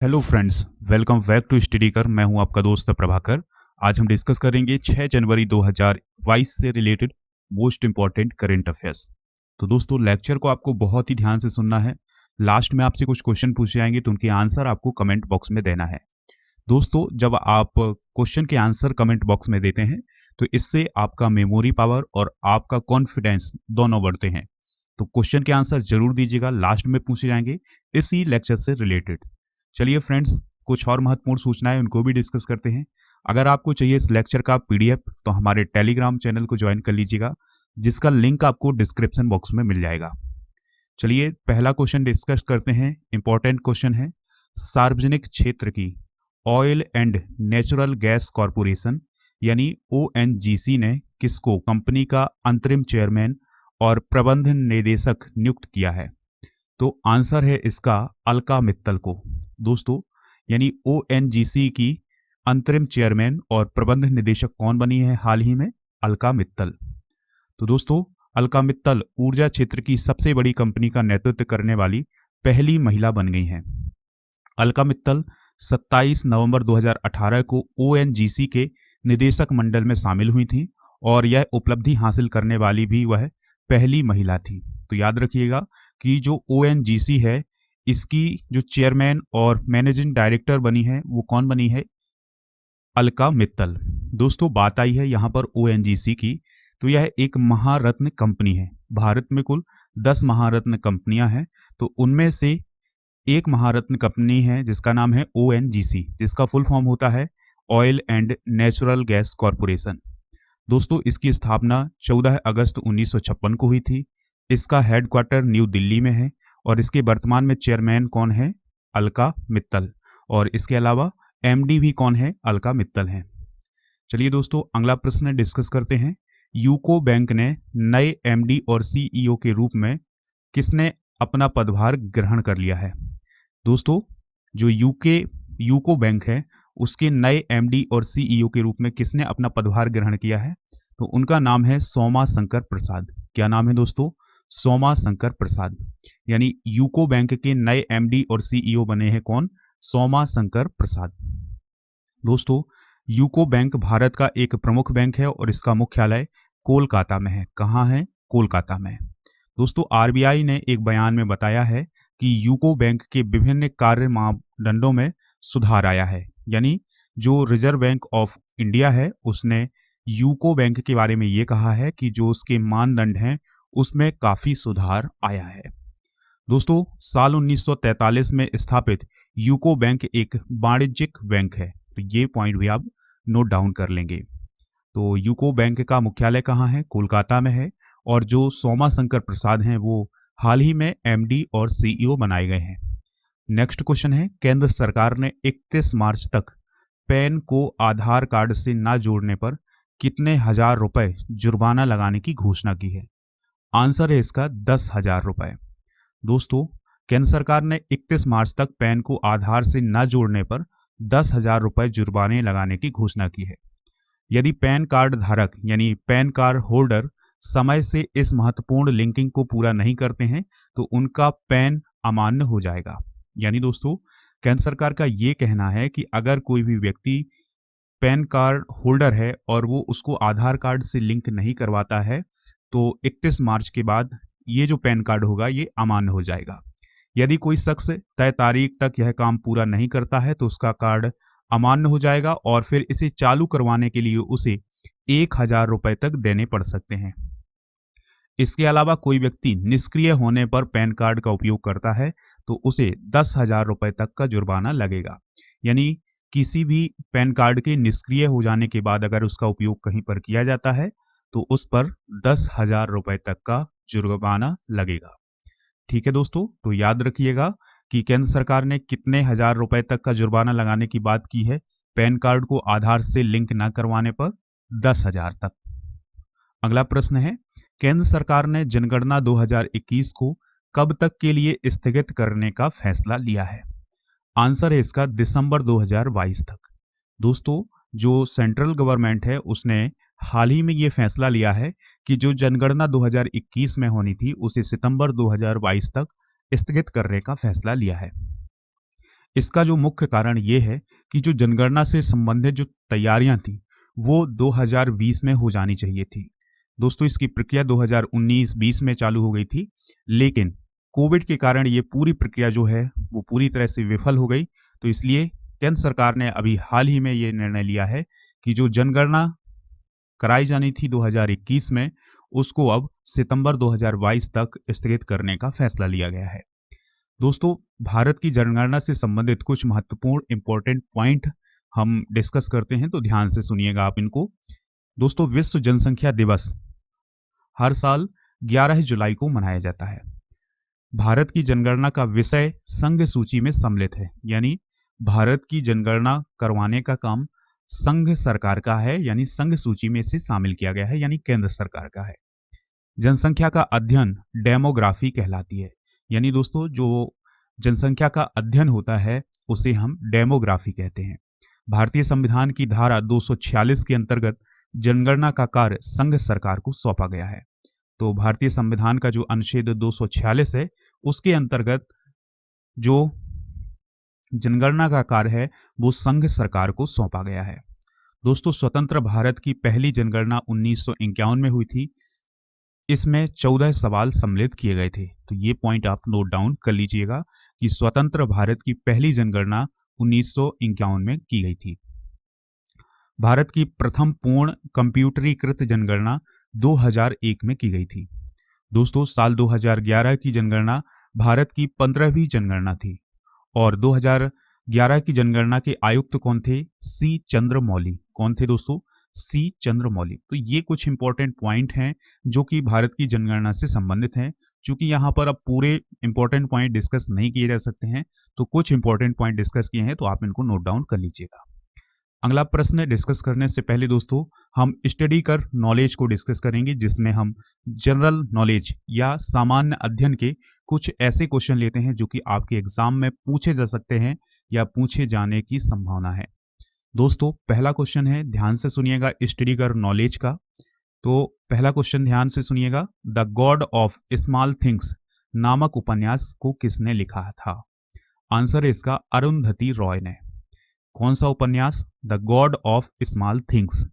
Hello friends, welcome back to study कर। मैं हूं आपका दोस्त प्रभाकर। आज हम डिस्कस करेंगे 6 जनवरी 2022 से related most important current affairs. तो दोस्तों, लेक्चर को आपको बहुत ही ध्यान से सुनना है। लास्ट में आपसे कुछ क्वेश्चन पूछे जाएंगे तो उनके आंसर आपको कमेंट बॉक्स में देना है। दोस्तों, जब आप क्वेश्चन के आंसर कमेंट बॉक्स में देते हैं तो इससे आपका मेमोरी पावर और आपका कॉन्फिडेंस दोनों बढ़ते हैं। तो क्वेश्चन के आंसर जरूर दीजिएगा, लास्ट में पूछे जाएंगे इसी लेक्चर से रिलेटेड। चलिए फ्रेंड्स, कुछ और महत्वपूर्ण सूचनाएं उनको भी डिस्कस करते हैं। अगर आपको चाहिए इस लेक्चर का पीडीएफ तो हमारे टेलीग्राम चैनल को ज्वाइन कर लीजिएगा, जिसका लिंक आपको डिस्क्रिप्शन बॉक्स में मिल जाएगा। चलिए पहला क्वेश्चन डिस्कस करते हैं। इंपॉर्टेंट क्वेश्चन है, सार्वजनिक क्षेत्र की oil and natural gas corporation यानी ओएनजीसी ने किसको कंपनी का अंतरिम चेयरमैन और प्रबंध निदेशक नियुक्त किया है? तो आंसर है इसका अलका मित्तल को। दोस्तों, यानी ओएनजीसी की अंतरिम चेयरमैन और प्रबंध निदेशक कौन बनी है हाल ही में? अलका मित्तल। तो दोस्तों, अलका मित्तल ऊर्जा क्षेत्र की सबसे बड़ी कंपनी का नेतृत्व करने वाली पहली महिला बन गई हैं। अलका मित्तल 27 नवंबर 2018 को ओएनजीसी के निदेशक मंडल में शामिल हुई थी और यह उपलब्धि हासिल करने वाली भी वह पहली महिला थी। तो याद रखिएगा कि जो ओएनजीसी है, इसकी जो चेयरमैन और मैनेजिंग डायरेक्टर बनी है वो कौन बनी है? अलका मित्तल। दोस्तों, बात आई है यहाँ पर ओएनजीसी की, तो यह एक महारत्न कंपनी है। भारत में कुल 10 महारत्न कंपनियां हैं, तो उनमें से एक महारत्न कंपनी है जिसका नाम है ओएनजीसी, जिसका फुल फॉर्म होता है oil and natural gas corporation. दोस्तों, इसकी स्थापना 14 अगस्त 1956 को हुई थी। इसका हेडक्वार्टर न्यू दिल्ली में है और इसके वर्तमान में चेयरमैन कौन है? अलका मित्तल। और इसके अलावा एमडी भी कौन है? अलका मित्तल हैं। चलिए दोस्तों, अगला प्रश्न डिस्कस करते हैं। यूको बैंक ने नए एमडी और सीईओ के रूप में किसने अपना पदभार ग्रहण कर लिया है? दोस्तों, जो यूको बैंक है, उसके नए एमडी और सीईओ के रूप में किसने अपना पदभार ग्रहण किया है? तो उनका नाम है सोमा शंकर प्रसाद। क्या नाम है दोस्तों? सोमा शंकर प्रसाद। यानी यूको बैंक के नए एमडी और सीईओ बने हैं कौन? सोमा शंकर प्रसाद। दोस्तों, यूको बैंक भारत का एक प्रमुख बैंक है और इसका मुख्यालय कोलकाता में है। कहाँ है? कोलकाता में। दोस्तों, आरबीआई ने एक बयान में बताया है कि यूको बैंक के विभिन्न कार्य मापदंडों में सुधार आया है। यानी जो रिजर्व बैंक ऑफ इंडिया है, उसने यूको बैंक के बारे में ये कहा है कि जो उसके मानदंड हैं उसमें काफी सुधार आया है। दोस्तों, साल 1943 में स्थापित यूको बैंक एक वाणिज्यिक बैंक है, तो ये पॉइंट भी आप नोट डाउन कर लेंगे। तो यूको बैंक का मुख्यालय कहाँ है? कोलकाता में है। और जो सोमा शंकर प्रसाद हैं वो हाल ही में एमडी और सीईओ बनाए गए हैं। नेक्स्ट क्वेश्चन है, केंद्र सरकार ने 31 मार्च तक पैन को आधार कार्ड से ना जोड़ने पर कितने हजार रुपए जुर्माना लगाने की घोषणा की है? आंसर है इसका 10,000 रुपए। दोस्तों, केंद्र सरकार ने 31 मार्च तक पैन को आधार से न जोड़ने पर 10,000 रुपए जुर्माने लगाने की घोषणा की है। यदि पैन कार्ड धारक यानी पैन कार्ड होल्डर समय से इस महत्वपूर्ण लिंकिंग को पूरा नहीं करते हैं तो उनका पैन अमान्य हो जाएगा। यानी दोस्तों, केंद्र सरकार का ये कहना है कि अगर कोई भी व्यक्ति पैन कार्ड होल्डर है और वो उसको आधार कार्ड से लिंक नहीं करवाता है तो 31 मार्च के बाद ये जो पैन कार्ड होगा ये अमान्य हो जाएगा। यदि कोई शख्स तय तारीख तक यह काम पूरा नहीं करता है तो उसका कार्ड अमान्य हो जाएगा और फिर इसे चालू करवाने के लिए उसे 1,000 रुपए तक देने पड़ सकते हैं। इसके अलावा कोई व्यक्ति निष्क्रिय होने पर पैन कार्ड का उपयोग करता है तो उसे 10,000 रुपए तक का जुर्माना लगेगा। यानी किसी भी पैन कार्ड के निष्क्रिय हो जाने के बाद अगर उसका उपयोग कहीं पर किया जाता है तो उस पर 10,000 रुपए तक का जुर्माना लगेगा। ठीक है दोस्तों, तो याद रखिएगा कि केंद्र सरकार ने कितने हजार रुपए तक का जुर्माना लगाने की बात की है पैन कार्ड को आधार से लिंक न करवाने पर? 10,000 तक। अगला प्रश्न है, केंद्र सरकार ने जनगणना 2021 को कब तक के लिए स्थगित करने का फैसला लिया है? आंसर है इसका दिसंबर 2022 तक। दोस्तों, जो सेंट्रल गवर्नमेंट है उसने हाल ही में ये फैसला लिया है कि जो जनगणना 2021 में होनी थी उसे सितंबर 2022 तक स्थगित करने का फैसला लिया है। इसका जो मुख्य कारण ये है कि जो जनगणना से संबंधित जो तैयारियां थी वो 2020 में हो जानी चाहिए थी। दोस्तों इसकी प्रक्रिया 2019-20 में चालू हो गई थी, लेकिन कोविड के कारण ये पूरी प्रक्रिया जो है वो पूरी तरह से विफल हो गई। तो इसलिए केंद्र सरकार ने अभी हाल ही में ये निर्णय लिया है कि जो जनगणना कराई जानी थी 2021 में, उसको अब सितंबर 2022 तक स्थगित करने का फैसला लिया गया है। दोस्तों भारत की जनगणना से संबंधित कुछ महत्वपूर्ण इंपॉर्टेंट पॉइंट हम डिस्कस करते हैं, तो ध्यान से सुनिएगा आप इनको। दोस्तों विश्व जनसंख्या दिवस हर साल 11 जुलाई को मनाया जाता है। भारत की जनगणना का विषय संघ सूची में सम्मिलित है, यानी भारत की जनगणना करवाने का काम संघ सरकार का है, यानी संघ सूची में इसे शामिल किया गया है, यानी केंद्र सरकार का है। जनसंख्या का अध्ययन डेमोग्राफी कहलाती है, यानी दोस्तों जो जनसंख्या का अध्ययन होता है उसे हम डेमोग्राफी कहते हैं। भारतीय संविधान की धारा 246 के अंतर्गत जनगणना का कार्य संघ सरकार को सौंपा गया है। तो भारतीय संविधान का जो अनुच्छेद 246 है उसके अंतर्गत जो जनगणना का कार्य है वो संघ सरकार को सौंपा गया है। दोस्तों स्वतंत्र भारत की पहली जनगणना 1951 में हुई थी। इसमें 14 सवाल सम्मिलित किए गए थे। तो ये पॉइंट आप नोट डाउन कर लीजिएगा कि स्वतंत्र भारत की पहली जनगणना 1951 में की गई थी। भारत की प्रथम पूर्ण कंप्यूटरीकृत जनगणना 2001 में की गई थी। दोस्तों साल 2011 की जनगणना भारत की 15वीं जनगणना थी और 2011 की जनगणना के आयुक्त कौन थे? सी चंद्रमौली। कौन थे दोस्तों? सी चंद्रमौली। तो ये कुछ इंपॉर्टेंट पॉइंट हैं जो कि भारत की जनगणना से संबंधित हैं। चूंकि यहाँ पर अब पूरे इंपॉर्टेंट पॉइंट डिस्कस नहीं किए जा सकते हैं, तो कुछ इंपॉर्टेंट पॉइंट डिस्कस किए हैं, तो आप इनको नोट डाउन कर लीजिएगा। अगला प्रश्न डिस्कस करने से पहले दोस्तों हम स्टडी कर नॉलेज को डिस्कस करेंगे, जिसमें हम जनरल नॉलेज या सामान्य अध्ययन के कुछ ऐसे क्वेश्चन लेते हैं जो कि आपके एग्जाम में पूछे जा सकते हैं या पूछे जाने की संभावना है। दोस्तों पहला क्वेश्चन है, ध्यान से सुनिएगा, स्टडी कर नॉलेज का। तो पहला क्वेश्चन ध्यान से सुनिएगा, the God of small things नामक उपन्यास को किसने लिखा था? आंसर है इसका अरुंधति रॉय ने। कौन सा उपन्यास? The God of small things.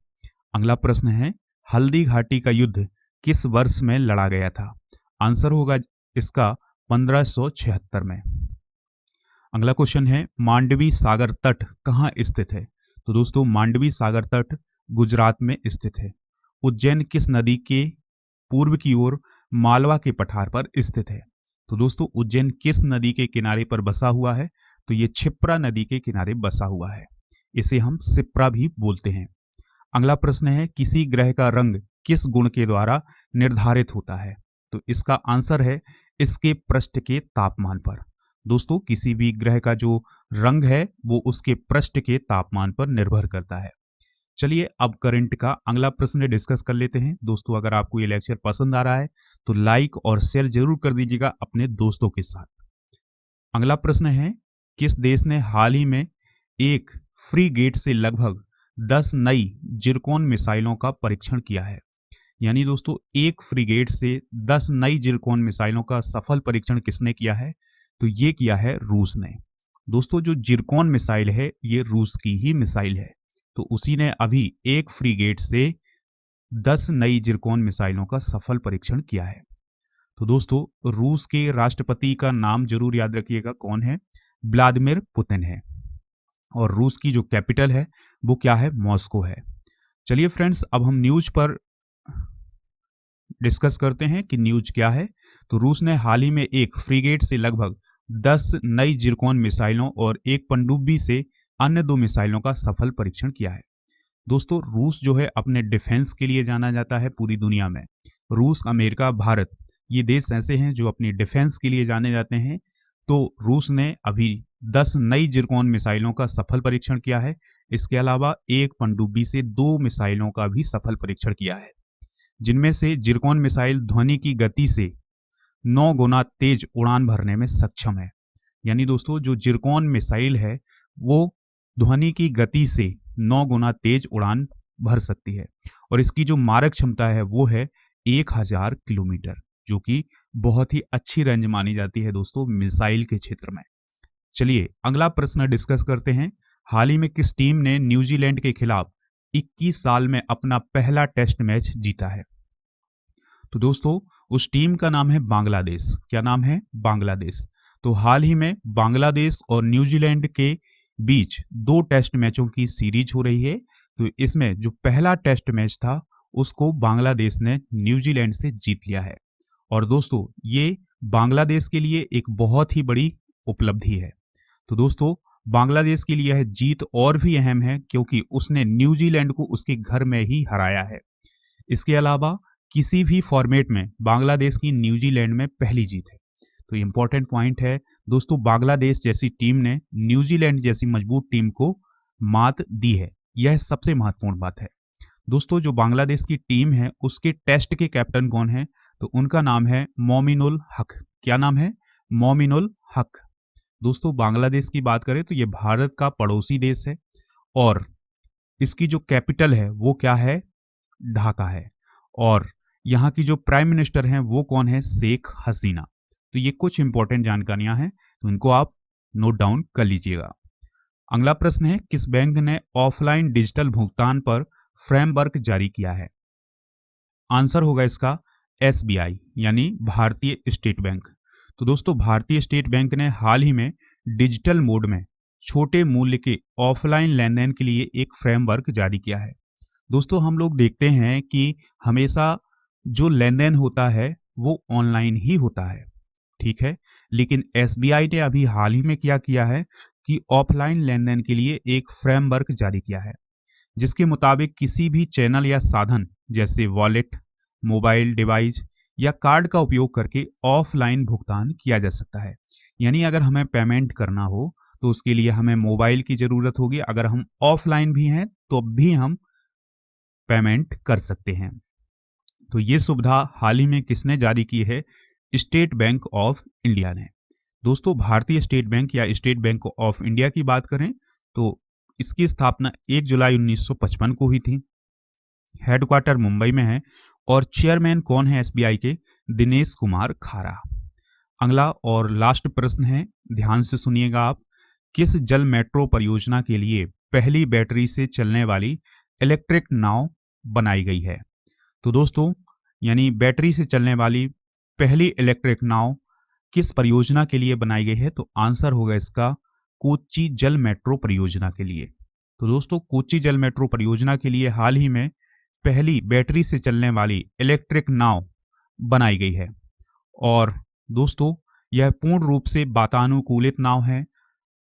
अगला प्रश्न है, हल्दी घाटी का युद्ध किस वर्ष में लड़ा गया था? आंसर होगा इसका 1576 में। अगला क्वेश्चन है, मांडवी सागर तट कहाँ स्थित है? तो दोस्तों मांडवी सागर तट गुजरात में स्थित है। उज्जैन किस नदी के पूर्व की ओर मालवा के पठार पर स्थित है? तो दोस्तों उज्जैन किस नदी के किनारे पर बसा हुआ है? तो ये क्षिप्रा नदी के किनारे बसा हुआ है, इसे हम सिप्रा भी बोलते हैं। अगला प्रश्न है, किसी ग्रह का रंग किस गुण के द्वारा निर्धारित होता है? तो इसका आंसर है इसके पृष्ठ के तापमान पर। दोस्तों किसी भी ग्रह का जो रंग है वो उसके पृष्ठ के तापमान पर निर्भर करता है। चलिए अब करंट का अगला प्रश्न डिस्कस कर लेते हैं। दोस्तों अगर आपको ये लेक्चर पसंद आ रहा है तो लाइक और शेयर जरूर कर दीजिएगा अपने दोस्तों के साथ। अगला प्रश्न है, किस देश ने हाल ही में एक फ्री गेट से लगभग 10 नई जिरकॉन मिसाइलों का परीक्षण किया है? यानी दोस्तों एक फ्रीगेट से 10 नई जिरकॉन मिसाइलों का सफल परीक्षण किसने किया है? तो ये किया है रूस ने। दोस्तों जो जिरकॉन मिसाइल है ये रूस की ही मिसाइल है, तो उसी ने अभी एक फ्रीगेट से 10 नई जिरकॉन मिसाइलों का सफल परीक्षण किया है। तो दोस्तों रूस के राष्ट्रपति का नाम जरूर याद रखिएगा, कौन है? व्लादिमीर पुतिन है। और रूस की जो कैपिटल है वो क्या है? मॉस्को है। चलिए फ्रेंड्स अब हम न्यूज पर डिस्कस करते हैं कि न्यूज क्या है। तो रूस ने हाल ही में एक फ्रीगेट से लगभग 10 नई जिरकॉन मिसाइलों और एक पनडुब्बी से अन्य 2 मिसाइलों का सफल परीक्षण किया है। दोस्तों रूस जो है अपने डिफेंस के लिए जाना जाता है पूरी दुनिया में। रूस, अमेरिका, भारत ये देश ऐसे हैं जो अपनी डिफेंस के लिए जाने जाते हैं। तो रूस ने अभी 10 नई जिरकॉन मिसाइलों का सफल परीक्षण किया है। इसके अलावा एक पनडुब्बी से 2 मिसाइलों का भी सफल परीक्षण किया है, जिनमें से जिरकॉन मिसाइल ध्वनि की गति से 9 गुना तेज उड़ान भरने में सक्षम है। यानी दोस्तों जो जिरकॉन मिसाइल है वो ध्वनि की गति से 9 गुना तेज उड़ान भर सकती है और इसकी जो मारक क्षमता है वो है 1000 किलोमीटर, जो कि बहुत ही अच्छी रेंज मानी जाती है दोस्तों मिसाइल के क्षेत्र में। चलिए अगला प्रश्न डिस्कस करते हैं। हाल ही में किस टीम ने न्यूजीलैंड के खिलाफ 21 साल में अपना पहला टेस्ट मैच जीता है? तो दोस्तों उस टीम का नाम है बांग्लादेश। क्या नाम है? बांग्लादेश। तो हाल ही में बांग्लादेश और न्यूजीलैंड के बीच 2 टेस्ट मैचों की सीरीज हो रही है। तो इसमें जो पहला टेस्ट मैच था उसको बांग्लादेश ने न्यूजीलैंड से जीत लिया है। और दोस्तों ये बांग्लादेश के लिए एक बहुत ही बड़ी उपलब्धि है। तो दोस्तों बांग्लादेश के लिए यह जीत और भी अहम है क्योंकि उसने न्यूजीलैंड को उसके घर में ही हराया है। इसके अलावा किसी भी फॉर्मेट में बांग्लादेश की न्यूजीलैंड में पहली जीत है। तो इंपॉर्टेंट पॉइंट है दोस्तों, बांग्लादेश जैसी टीम ने न्यूजीलैंड जैसी मजबूत टीम को मात दी है। यह सबसे महत्वपूर्ण बात है। दोस्तों जो बांग्लादेश की टीम है उसके टेस्ट के कैप्टन कौन है? तो उनका नाम है मोमिनुल हक। क्या नाम है? मोमिनुल हक। दोस्तों बांग्लादेश की बात करें तो यह भारत का पड़ोसी देश है और इसकी जो कैपिटल है वो क्या है? ढाका है। और यहाँ की जो प्राइम मिनिस्टर हैं वो कौन है? शेख हसीना। तो ये कुछ इंपॉर्टेंट जानकारियां हैं, तो इनको आप नोट डाउन कर लीजिएगा। अगला प्रश्न है, किस बैंक ने ऑफलाइन डिजिटल भुगतान पर फ्रेमवर्क जारी किया है? आंसर होगा इसका एसबीआई यानी भारतीय स्टेट बैंक। तो दोस्तों भारतीय स्टेट बैंक ने हाल ही में डिजिटल मोड में छोटे मूल्य के ऑफलाइन लेन देन के लिए एक फ्रेमवर्क जारी किया है। दोस्तों हम लोग देखते हैं कि हमेशा जो लेन देन होता है वो ऑनलाइन ही होता है, ठीक है। लेकिन एसबीआई ने अभी हाल ही में क्या किया है कि ऑफलाइन लेन देन के लिए एक फ्रेमवर्क जारी किया है, जिसके मुताबिक किसी भी चैनल या साधन जैसे वॉलेट, मोबाइल डिवाइस या कार्ड का उपयोग करके ऑफलाइन भुगतान किया जा सकता है। यानी अगर हमें पेमेंट करना हो तो उसके लिए हमें मोबाइल की जरूरत होगी। अगर हम ऑफलाइन भी हैं तो भी हम पेमेंट कर सकते हैं। तो ये सुविधा हाल ही में किसने जारी की है? स्टेट बैंक ऑफ इंडिया ने। दोस्तों भारतीय स्टेट बैंक या स्टेट बैंक ऑफ इंडिया की बात करें तो इसकी स्थापना 1 जुलाई 1955 को हुई थी। हेडक्वार्टर मुंबई में है और चेयरमैन कौन है एसबीआई के? दिनेश कुमार खारा। अगला और लास्ट प्रश्न है, ध्यान से सुनिएगा आप। किस जल मेट्रो परियोजना के लिए पहली बैटरी से चलने वाली इलेक्ट्रिक नाव बनाई गई है? तो दोस्तों यानी बैटरी से चलने वाली पहली इलेक्ट्रिक नाव किस परियोजना के लिए बनाई गई है? तो आंसर होगा इसका कोच्चि जल मेट्रो परियोजना के लिए। तो दोस्तों कोच्चि जल मेट्रो परियोजना के लिए हाल ही में पहली बैटरी से चलने वाली इलेक्ट्रिक नाव बनाई गई है। और दोस्तों यह पूर्ण रूप से वातानुकूलित नाव है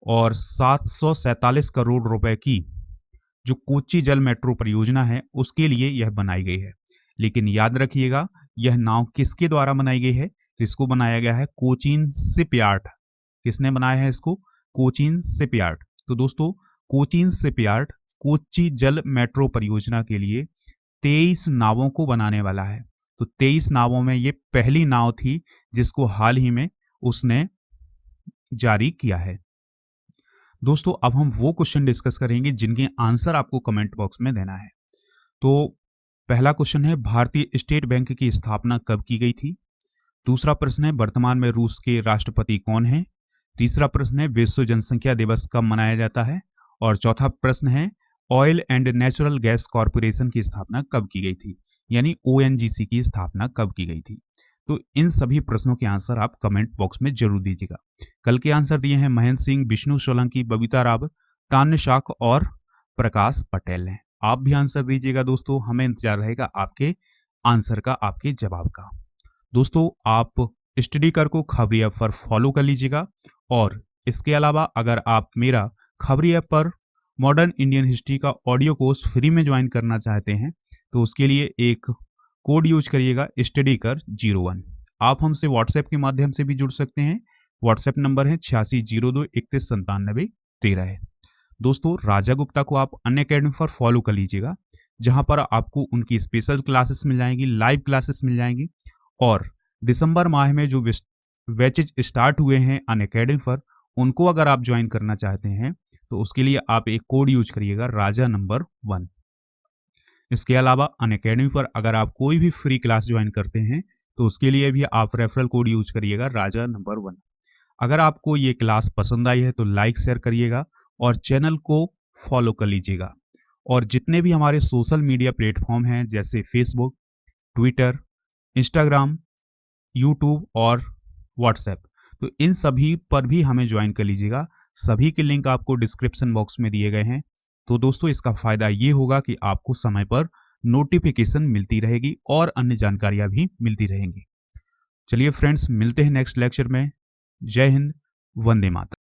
और 747 करोड़ रुपए की जो कोच्चि जल मेट्रो परियोजना है उसके लिए यह बनाई गई है। लेकिन याद रखिएगा यह नाव किसके द्वारा बनाई गई है? तो इसको बनाया गया है कोचीन शिपयार्ड। किसने बनाया है इसको? कोचीन शिपयार्ड। तो दोस्तों कोचीन शिपयार्ड कोच्चि जल मेट्रो परियोजना के लिए 23 नावों को बनाने वाला है। तो 23 नावों में ये पहली नाव थी जिसको हाल ही में उसने जारी किया है। दोस्तों अब हम वो क्वेश्चन डिस्कस करेंगे जिनके आंसर आपको कमेंट बॉक्स में देना है। तो पहला क्वेश्चन है, भारतीय स्टेट बैंक की स्थापना कब की गई थी? दूसरा प्रश्न है, वर्तमान में रूस के राष्ट्रपति कौन है? तीसरा प्रश्न है, विश्व जनसंख्या दिवस कब मनाया जाता है? और चौथा प्रश्न है, oil and natural gas corporation की स्थापना कब की गई थी? यानी ओएनजीसी की स्थापना कब की गई थी? तो इन सभी प्रश्नों के आंसर आप कमेंट बॉक्स में जरूर दीजिएगा। कल के आंसर दिए हैं महेंद्र सिंह, विष्णु सोलंकी, बबीता राव, तान्य शाख और प्रकाश पटेल ने। आप भी आंसर दीजिएगा दोस्तों, हमें इंतजार रहेगा आपके आंसर का, आपके जवाब का। दोस्तों आप स्टडी कर को खबरी ऐप पर फॉलो कर लीजिएगा और इसके अलावा अगर आप मेरा खबरी ऐप पर मॉडर्न इंडियन हिस्ट्री का ऑडियो कोर्स फ्री में ज्वाइन करना चाहते हैं तो उसके लिए एक कोड यूज करिएगा स्टडी कर 01। आप हमसे व्हाट्सएप के माध्यम से भी जुड़ सकते हैं। व्हाट्सएप नंबर है 8602319713 है। दोस्तों राजा गुप्ता को आप अनअकैडमी पर फॉलो कर लीजिएगा, जहां पर आपको उनकी स्पेशल क्लासेस मिल जाएंगी, लाइव क्लासेस मिल जाएंगी। और दिसंबर माह में जो बैचेज स्टार्ट हुए हैं अनअकैडमी पर, उनको अगर आप ज्वाइन करना चाहते हैं तो उसके लिए आप एक कोड यूज करिएगा राजा नंबर 1। इसके अलावा अनअकैडमी पर अगर आप कोई भी फ्री क्लास ज्वाइन करते हैं तो उसके लिए भी आप रेफरल कोड यूज करिएगा राजा नंबर 1। अगर आपको ये क्लास पसंद आई है तो लाइक शेयर करिएगा और चैनल को फॉलो कर लीजिएगा। और जितने भी हमारे सोशल मीडिया प्लेटफॉर्म हैं जैसे फेसबुक, ट्विटर, इंस्टाग्राम, यूट्यूब और व्हाट्सएप, तो इन सभी पर भी हमें ज्वाइन कर लीजिएगा। सभी के लिंक आपको डिस्क्रिप्शन बॉक्स में दिए गए हैं। तो दोस्तों इसका फायदा ये होगा कि आपको समय पर नोटिफिकेशन मिलती रहेगी और अन्य जानकारियां भी मिलती रहेंगी। चलिए फ्रेंड्स, मिलते हैं नेक्स्ट लेक्चर में। जय हिंद, वंदे मातरम।